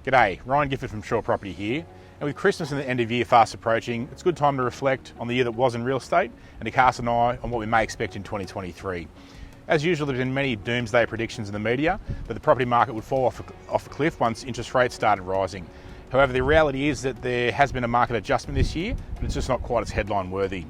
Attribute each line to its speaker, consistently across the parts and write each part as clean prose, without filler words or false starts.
Speaker 1: G'day, Ryan Gifford from Shaw Property here. And with Christmas and the end of year fast approaching, it's a good time to reflect on the year that was in real estate and to cast an eye on what we may expect in 2023. As usual, there's been many doomsday predictions in the media that the property market would fall off a cliff once interest rates started rising. However, the reality is that there has been a market adjustment this year, but it's just not quite as headline worthy.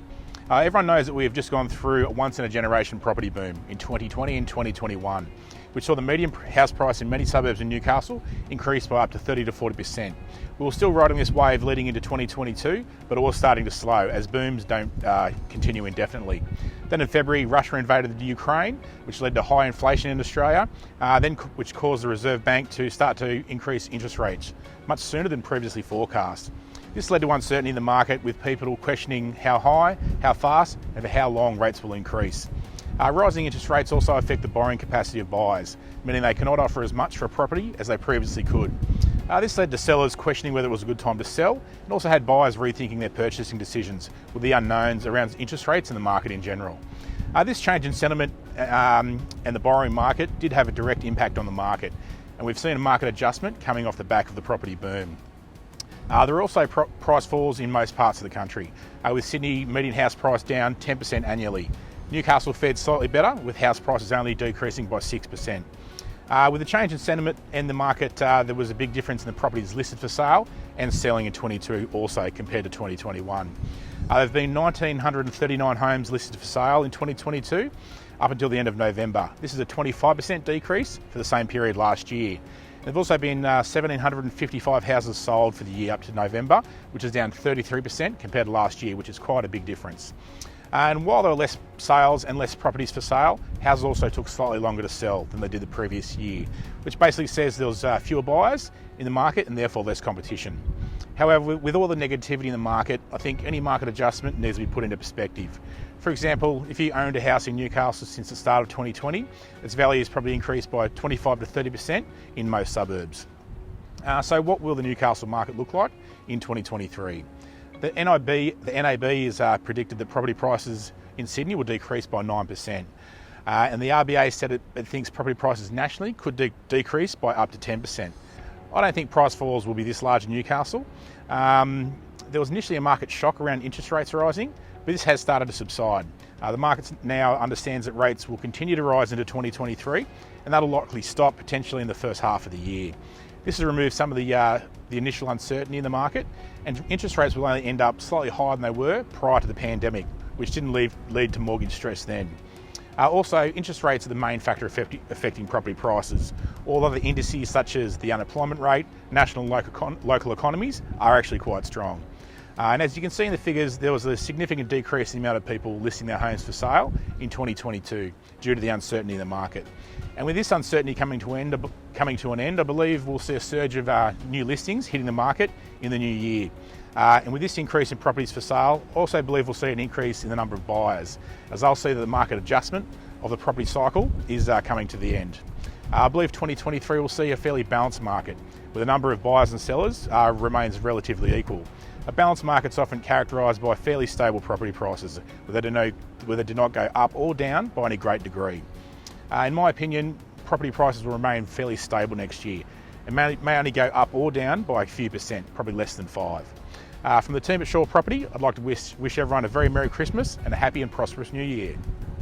Speaker 1: Everyone knows that we have just gone through a once-in-a-generation property boom in 2020 and 2021, which saw the median house price in many suburbs in Newcastle increase by up to 30 to 40%. We were still riding this wave leading into 2022, but it was starting to slow as booms don't continue indefinitely. Then in February, Russia invaded the Ukraine, which led to high inflation in Australia, which caused the Reserve Bank to start to increase interest rates much sooner than previously forecast. This led to uncertainty in the market, with people questioning how high, how fast, and for how long rates will increase. Rising interest rates also affect the borrowing capacity of buyers, meaning they cannot offer as much for a property as they previously could. This led to sellers questioning whether it was a good time to sell, and also had buyers rethinking their purchasing decisions with the unknowns around interest rates and the market in general. This change in sentiment and the borrowing market did have a direct impact on the market, and we've seen a market adjustment coming off the back of the property boom. There are also price falls in most parts of the country, with Sydney median house price down 10% annually. Newcastle fared slightly better, with house prices only decreasing by 6%. With the change in sentiment in the market, there was a big difference in the properties listed for sale and selling in 22 also compared to 2021. There have been 1,939 homes listed for sale in 2022 up until the end of November. This is a 25% decrease for the same period last year. There have also been 1,755 houses sold for the year up to November, which is down 33% compared to last year, which is quite a big difference. And while there were less sales and less properties for sale, houses also took slightly longer to sell than they did the previous year, which basically says there was fewer buyers in the market and therefore less competition. However, with all the negativity in the market, I think any market adjustment needs to be put into perspective. For example, if you owned a house in Newcastle since the start of 2020, its value has probably increased by 25 to 30% in most suburbs. So what will the Newcastle market look like in 2023? The NAB has predicted that property prices in Sydney will decrease by 9%. And the RBA said it thinks property prices nationally could decrease by up to 10%. I don't think price falls will be this large in Newcastle. There was initially a market shock around interest rates rising, but this has started to subside. The market now understands that rates will continue to rise into 2023, and that'll likely stop potentially in the first half of the year. This has removed some of the initial uncertainty in the market, and interest rates will only end up slightly higher than they were prior to the pandemic, which didn't lead to mortgage stress then. Also, interest rates are the main factor affecting property prices. All other indices such as the unemployment rate, national and local economies are actually quite strong. And as you can see in the figures, there was a significant decrease in the amount of people listing their homes for sale in 2022 due to the uncertainty in the market. And with this uncertainty coming to an end, I believe we'll see a surge of new listings hitting the market in the new year. And with this increase in properties for sale, I also believe we'll see an increase in the number of buyers, as they'll see that the market adjustment of the property cycle is coming to the end. I believe 2023 will see a fairly balanced market, where the number of buyers and sellers remains relatively equal. A balanced market is often characterised by fairly stable property prices, where they do not go up or down by any great degree. In my opinion, property prices will remain fairly stable next year, and may only go up or down by a few percent, probably less than 5. From the team at Shaw Property, I'd like to wish everyone a very Merry Christmas and a happy and prosperous New Year.